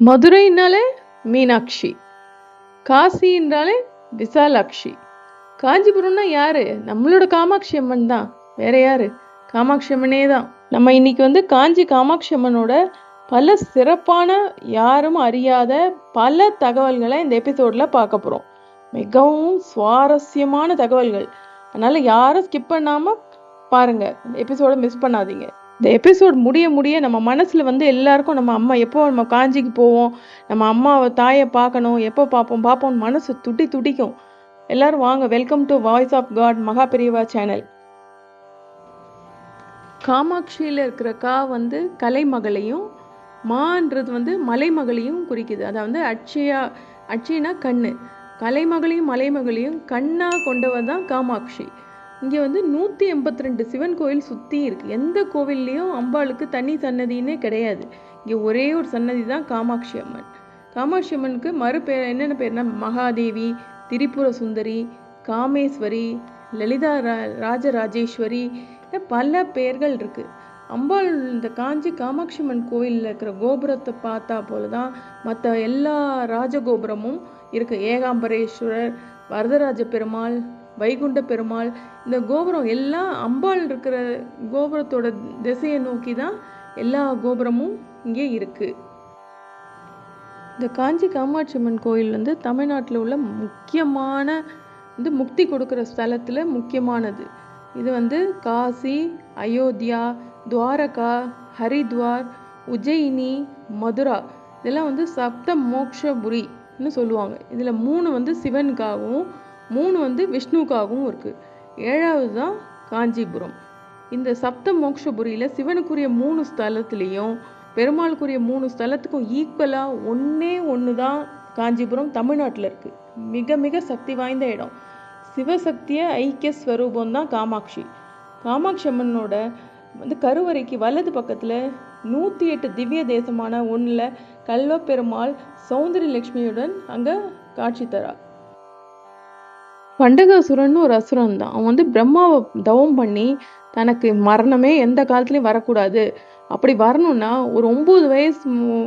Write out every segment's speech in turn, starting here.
மதுரைனாலே மீனாட்சி, காசின்றாலே விசாலாட்சி, காஞ்சிபுரம்னா யாரு? நம்மளோட காமாட்சி அம்மன் தான். வேற யாரு? காமாட்சி அம்மனே தான். நம்ம இன்னைக்கு காஞ்சி காமாட்சி அம்மனோட பல சிறப்பான யாரும் அறியாத பல தகவல்களை இந்த எபிசோட்ல பார்க்க போறோம். மிகவும் சுவாரஸ்யமான தகவல்கள். அதனால யாரும் ஸ்கிப் பண்ணாம பாருங்க, எபிசோட மிஸ் பண்ணாதீங்க. இந்த எபிசோட் முடிய முடிய நம்ம மனசுல எல்லாருக்கும் நம்ம அம்மா எப்போ நம்ம காஞ்சிக்கு போவோம், நம்ம அம்மாவை தாயை பார்க்கணும், எப்போ பார்ப்போம் மனசு துடிக்கும். எல்லாரும் வாங்க, welcome to voice of God Maha Periyava channel. காமாட்சியில் இருக்கிற கா கலைமகளையும், மான்றது மலைமகளையும் குறிக்குது. அதாவது அட்சைனா கண்ணு, கலைமகளையும் மலைமகளையும் கண்ணா கொண்டவன் தான் காமாட்சி. இங்கே 182 சிவன் கோயில் சுற்றி இருக்குது. எந்த கோவில்லையும் அம்பாளுக்கு தனி சன்னதின்னே கிடையாது. இங்கே ஒரே ஒரு சன்னதி தான் காமாட்சி அம்மன். காமாட்சி அம்மனுக்கு மறுபேர் என்னென்ன பேர்னா மகாதேவி, திரிபுர சுந்தரி, காமேஸ்வரி, லலிதா ராஜராஜேஸ்வரி, பல பெயர்கள் இருக்குது. அம்பாள் இந்த காஞ்சி காமாட்சி அம்மன் கோயிலில் இருக்கிற கோபுரத்தை பார்த்தா போல தான் மற்ற எல்லா ராஜகோபுரமும் இருக்குது. ஏகாம்பரேஸ்வரர், வரதராஜ பெருமாள், வைகுண்ட பெருமாள், இந்த கோபுரம் எல்லாம் அம்பாள் இருக்கிற கோபுரத்தோட திசையை நோக்கி தான் எல்லா கோபுரமும் இங்கே இருக்கு. இந்த காஞ்சி காமாட்சி அம்மன் கோயில் தமிழ்நாட்டில் உள்ள முக்கியமான முக்தி கொடுக்குற ஸ்தலத்தில் முக்கியமானது. இது காசி, அயோத்தியா, துவாரகா, ஹரித்வார், உஜ்ஜயினி, மதுரா, இதெல்லாம் சப்த மோக்ஷபுரின்னு சொல்லுவாங்க. இதில் 3 சிவனுக்காகவும் 3 விஷ்ணுக்காகவும் இருக்குது. 7வது தான் காஞ்சிபுரம். இந்த சப்த மோக்ஷபுரியில் சிவனுக்குரிய 3 ஸ்தலத்துலேயும் பெருமாளுக்குரிய 3 ஸ்தலத்துக்கும் ஈக்குவலாக ஒன்று தான் காஞ்சிபுரம் தமிழ்நாட்டில் இருக்குது. மிக மிக சக்தி வாய்ந்த இடம். சிவசக்திய ஐக்கிய ஸ்வரூபம் தான் காமாட்சி. காமாட்சி அம்மனோட கருவறைக்கு வலது பக்கத்தில் 108 திவ்ய தேசமான ஒன்றில் கல்வ பெருமாள் சௌந்தரிய லட்சுமியுடன் அங்கே காட்சி தரா. பண்டகாசுரன் ஒரு அசுரன் தான். அவன் பிரம்மாவை தவம் பண்ணி தனக்கு மரணமே எந்த காலத்துலையும் வரக்கூடாது, அப்படி வரணும்னா ஒரு 9 வயசு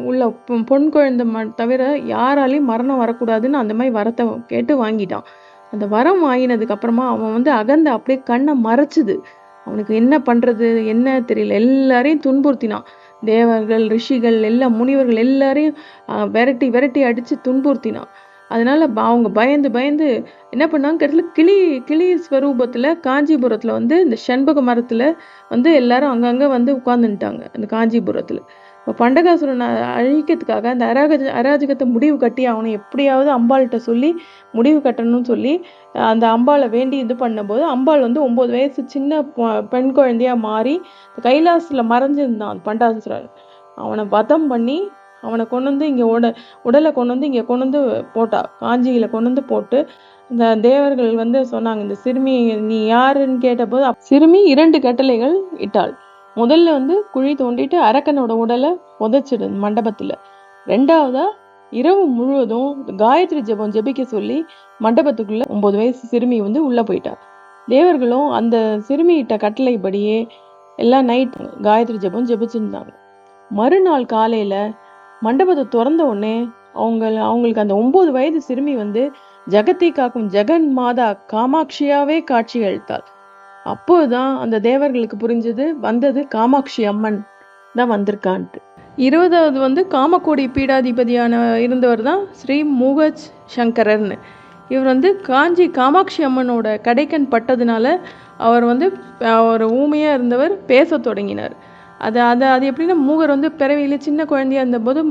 உள்ள பொன் குழந்தை தவிர யாராலையும் மரணம் வரக்கூடாதுன்னு அந்த மாதிரி வரத்தை கேட்டு வாங்கிட்டான். அந்த வரம் வாங்கினதுக்கு அப்புறமா அவன் அகந்த அப்படியே கண்ணை மறைச்சுது. அவனுக்கு என்ன பண்றது என்ன தெரியல. எல்லாரையும் துன்புறுத்தினான். தேவர்கள், ரிஷிகள், எல்லா முனிவர்கள் எல்லாரையும் விரட்டி அடிச்சு துன்புறுத்தினான். அதனால அவங்க பயந்து என்ன பண்ணாங்க, கடைசியில் கிளி ஸ்வரூபத்தில் காஞ்சிபுரத்தில் இந்த செண்பக மரத்தில் எல்லாரும் அங்கங்கே உட்கார்ந்துட்டாங்க அந்த காஞ்சிபுரத்தில். இப்போ பண்டகாசுரனை அழிக்கிறதுக்காக அந்த அராஜகத்தை முடிவு கட்டி அவனை எப்படியாவது அம்பாள்கிட்ட சொல்லி முடிவு கட்டணும்னு சொல்லி அந்த அம்பாளை வேண்டி இது பண்ணும்போது அம்பாள் 9 வயசு சின்ன பெண் குழந்தையாக மாறி கைலாசத்தில் மறைஞ்சிருந்தான் பண்டாசுரன். அவனை வதம் பண்ணி அவனை கொண்டு இங்கே உடலை கொண்டு இங்கே கொண்டு போட்டா. காஞ்சியில் கொண்டு போட்டு இந்த தேவர்கள் சொன்னாங்க, இந்த சிறுமி நீ யாருன்னு கேட்டபோது சிறுமி 2 கட்டளைகள் இட்டாள். முதல்ல குழி தோண்டிட்டு அரக்கனோட உடலை புதைச்சிடு மண்டபத்தில். 2வதா இரவு முழுவதும் காயத்ரி ஜபம் ஜபிக்க சொல்லி மண்டபத்துக்குள்ள 9 வயசு சிறுமி உள்ள போயிட்டா. தேவர்களும் அந்த சிறுமி இட்ட கட்டளைப்படியே எல்லாம் நைட் காயத்ரி ஜபம் ஜபிச்சிருந்தாங்க. மறுநாள் காலையில மண்டபத்தை திறந்த உடனே அவங்களுக்கு அந்த 9 வயது சிறுமி ஜெகத்தை காக்கும் ஜெகன் மாதா காமாட்சியாவே காட்சி அளித்தாள். அப்போதான் அந்த தேவர்களுக்கு புரிஞ்சது, வந்தது காமாட்சி அம்மன் தான் வந்திருக்கான்ட்டு. 20வது காமக்கோடி பீடாதிபதியான இருந்தவர் தான் ஸ்ரீ மூகஜ் சங்கரர்னு. இவர் காஞ்சி காமாட்சி அம்மனோட கடைக்கண் பட்டதுனால அவர் அவர் ஊமையாக இருந்தவர் பேச தொடங்கினார். அது எப்படின்னா, மூகர் பிறவியில சின்ன குழந்தையா இருந்தபோது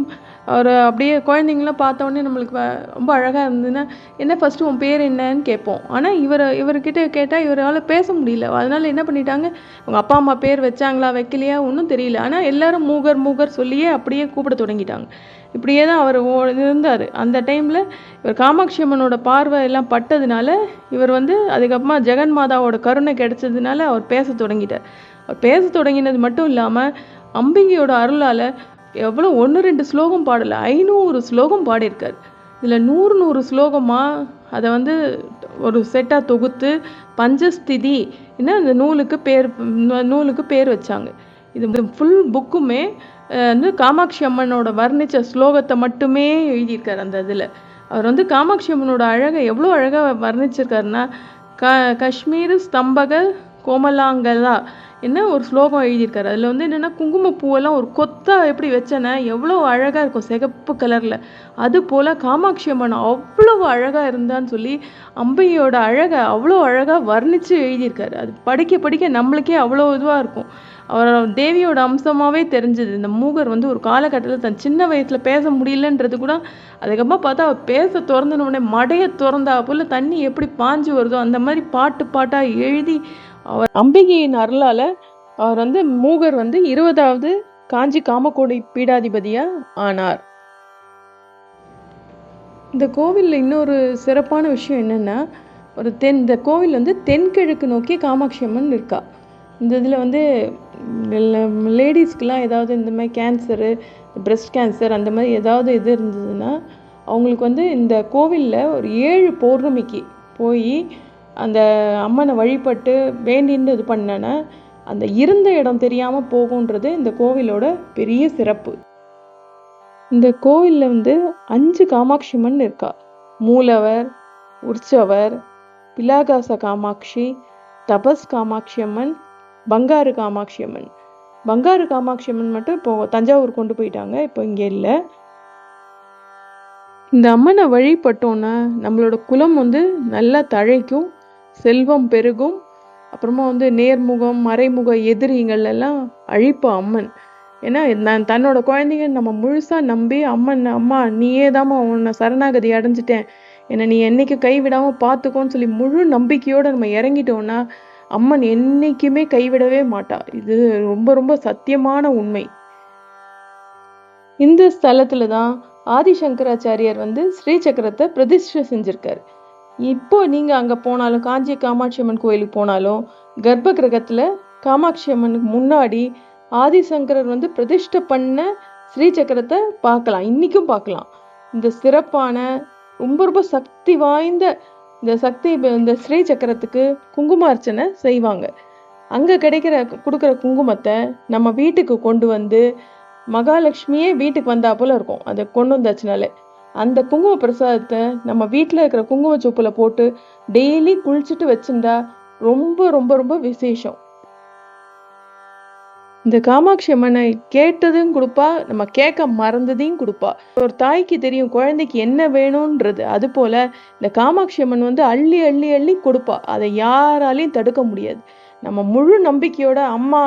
அவர் அப்படியே குழந்தைங்களாம் பார்த்த உடனே நம்மளுக்கு ரொம்ப அழகாக இருந்ததுன்னா என்ன ஃபஸ்ட்டு உன் பேர் என்னன்னு கேட்போம். ஆனால் இவர்கிட்ட கேட்டால் இவரால் பேச முடியல. அதனால என்ன பண்ணிட்டாங்க, உங்கள் அப்பா அம்மா பேர் வச்சாங்களா வைக்கலையா ஒன்றும் தெரியல. ஆனால் எல்லாரும் மூகர் சொல்லியே அப்படியே கூப்பிட தொடங்கிட்டாங்க. இப்படியே தான் அவர் இருந்தார். அந்த டைமில் இவர் காமாட்சி அம்மனோட பார்வை எல்லாம் பட்டதுனால இவர் அதுக்கப்புறமா ஜெகன் மாதாவோட கருணை கிடைச்சதுனால அவர் பேச தொடங்கிட்டார். அவர் பேச தொடங்கினது மட்டும் இல்லாமல் அம்பிகையோட அருளால் எவ்வளோ 1-2 ஸ்லோகம் பாடலை, 500 ஸ்லோகம் பாடியிருக்கார். இதில் 100 ஸ்லோகமாக அதை ஒரு செட்டாக தொகுத்து பஞ்சஸ்திதி அந்த நூலுக்கு பேர் வச்சாங்க. இது ஃபுல் புக்குமே வந்து காமாட்சி அம்மனோட வர்ணித்த ஸ்லோகத்தை மட்டுமே எழுதியிருக்கார். அந்த இதில் அவர் வந்து காமாட்சி அம்மனோட அழகை எவ்வளோ அழகாக வர்ணிச்சிருக்காருன்னா, காஷ்மீர் ஸ்தம்பக கோமலாங்கலா என்ன ஒரு ஸ்லோகம் எழுதியிருக்காரு. அதில் வந்து என்னென்னா, குங்குமப்பூவெல்லாம் ஒரு கொத்தா எப்படி வச்சேன்னா எவ்வளோ அழகாக இருக்கும் சிகப்பு கலரில், அது போல் காமாட்சி அம்மன் அவ்வளோ அழகாக இருந்தான்னு சொல்லி அம்பையோட அழகை அவ்வளோ அழகாக வர்ணித்து எழுதியிருக்காரு. அது படிக்க படிக்க நம்மளுக்கே அவ்வளோ இதுவாக இருக்கும். அவர் தேவியோட அம்சமாகவே தெரிஞ்சுது. இந்த மூகர் வந்து ஒரு காலகட்டத்தில் தன் சின்ன வயசில் பேச முடியலன்றது கூட, அதுக்கப்புறம் பார்த்தா அவர் பேச திறந்துனோடனே மடையை திறந்தா போல் தண்ணி எப்படி பாஞ்சு வருதோ அந்த மாதிரி பாட்டு பாட்டாக எழுதி அவர் அம்பிகையின் அருளால் அவர் வந்து மூகர் வந்து 20வது காஞ்சி காமக்கோடி பீடாதிபதியாக ஆனார். இந்த கோவிலில் இன்னொரு சிறப்பான விஷயம் என்னென்னா, இந்த கோவில் வந்து தென்கிழக்கு நோக்கி காமாட்சி அம்மன் இருக்கா. இந்த இதில் வந்து லேடிஸ்க்கெலாம் ஏதாவது இந்த மாதிரி கேன்சரு, பிரெஸ்ட் கேன்சர் அந்த மாதிரி ஏதாவது இது இருந்ததுன்னா அவங்களுக்கு வந்து இந்த கோவிலில் ஒரு 7 பௌர்ணமிக்கு போய் அந்த அம்மனை வழிபட்டு வேண்டின்னு இது பண்ணனா அந்த இருந்த இடம் தெரியாமல் போகுன்றது இந்த கோவிலோட பெரிய சிறப்பு. இந்த கோவிலில் வந்து 5 காமாட்சி அம்மன் இருக்கா. மூலவர், உற்சவர், பிலாகாச காமாட்சி, தபஸ் காமாட்சி அம்மன், பங்காரு காமாட்சி அம்மன். பங்காரு காமாட்சி அம்மன் மட்டும் இப்போ தஞ்சாவூர் கொண்டு போயிட்டாங்க, இப்போ இங்கே இல்லை. இந்த அம்மனை வழிபட்டோன்னா நம்மளோட குலம் வந்து நல்லா தழைக்கும், செல்வம் பெருகும், அப்புறமா வந்து நேர்முகம் மறைமுக எதிரிகள் எல்லாம் அழிப்பா அம்மன். ஏன்னா நான் தன்னோட குழந்தைங்க நம்ம முழுசாக நம்பி அம்மா நீயே தாம்மா உன்னை சரணாகதி அடைஞ்சிட்டேன், என்னை நீ என்னைக்கு கைவிடாமல் பார்த்துக்கோன்னு சொல்லி முழு நம்பிக்கையோடு நம்ம இறங்கிட்டோன்னா அம்மன் என்னைக்குமே கைவிடவே மாட்டா. இது ரொம்ப ரொம்ப சத்தியமான உண்மை. இந்த ஸ்தலத்துல தான் ஆதிசங்கராச்சாரியார் வந்து ஸ்ரீசக்கரத்தை பிரதிஷ்டை செஞ்சிருக்காரு. இப்போ நீங்க அங்க போனாலும், காஞ்சி காமாட்சி அம்மன் கோயிலுக்கு போனாலும், கர்ப்ப கிரகத்துல காமாட்சி அம்மனுக்கு முன்னாடி ஆதிசங்கரர் வந்து பிரதிஷ்டை பண்ண ஸ்ரீசக்கரத்தை பார்க்கலாம், இன்னைக்கும் பார்க்கலாம். இந்த சிறப்பான ரொம்ப ரொம்ப சக்தி வாய்ந்த இந்த ஸ்ரீ சக்கரத்துக்கு குங்கும அர்ச்சனை செய்வாங்க. அங்க கொடுக்குற குங்குமத்தை நம்ம வீட்டுக்கு கொண்டு வந்து மகாலட்சுமியே வீட்டுக்கு வந்தா போல இருக்கும். அதை கொண்டு வந்தாச்சுனாலே அந்த குங்கும பிரசாதத்தை நம்ம வீட்டில் இருக்கிற குங்கும சோப்புல போட்டு டெய்லி குளிச்சுட்டு வச்சிருந்தா ரொம்ப ரொம்ப ரொம்ப விசேஷம். இந்த காமாட்சி அம்மனை கேட்டதும் கொடுப்பா, நம்ம கேட்க மறந்ததையும் கொடுப்பா. ஒரு தாய்க்கு தெரியும் குழந்தைக்கு என்ன வேணும்ன்றது. அது போல இந்த காமாட்சி அம்மன் வந்து அள்ளி அள்ளி அள்ளி கொடுப்பா. அதை யாராலையும் தடுக்க முடியாது. நம்ம முழு நம்பிக்கையோட அம்மா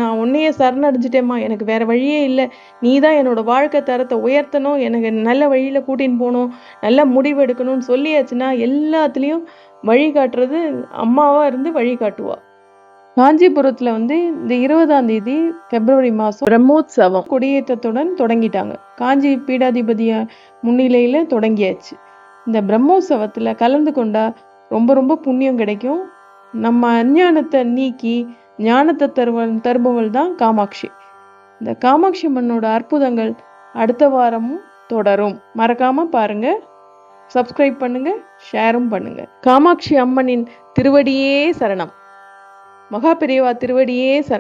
நான் உன்னையே சரணடைஞ்சிட்டேம்மா, எனக்கு வேற வழியே இல்லை, நீ தான் என்னோட வாழ்க்கை தரத்தை உயர்த்தணும், எனக்கு நல்ல வழியில கூட்டின்னு போகணும், நல்ல முடிவு எடுக்கணும்னு சொல்லியாச்சுன்னா எல்லாத்துலேயும் வழிகாட்டுறது அம்மாவா இருந்து வழிகாட்டுவா. காஞ்சிபுரத்துல வந்து இந்த 20ஆம் தேதி பிப்ரவரி மாதம் பிரம்மோத்சவம் கொடியேற்றத்துடன் தொடங்கிட்டாங்க. காஞ்சி பீடாதிபதிய முன்னிலையில தொடங்கியாச்சு. இந்த பிரம்மோத்சவத்துல கலந்து கொண்டா ரொம்ப ரொம்ப புண்ணியம் கிடைக்கும். நம்ம அஞ்ஞானத்தை நீக்கி ஞானத்தை தருபவள் தான் காமாட்சி. இந்த காமாட்சி அம்மனோட அற்புதங்கள் அடுத்த வாரமும் தொடரும். மறக்காம பாருங்க, சப்ஸ்கிரைப் பண்ணுங்க, ஷேரும் பண்ணுங்க. காமாட்சி அம்மனின் திருவடியே சரணம். மகா பெரியவா திருவடியே சரணம்.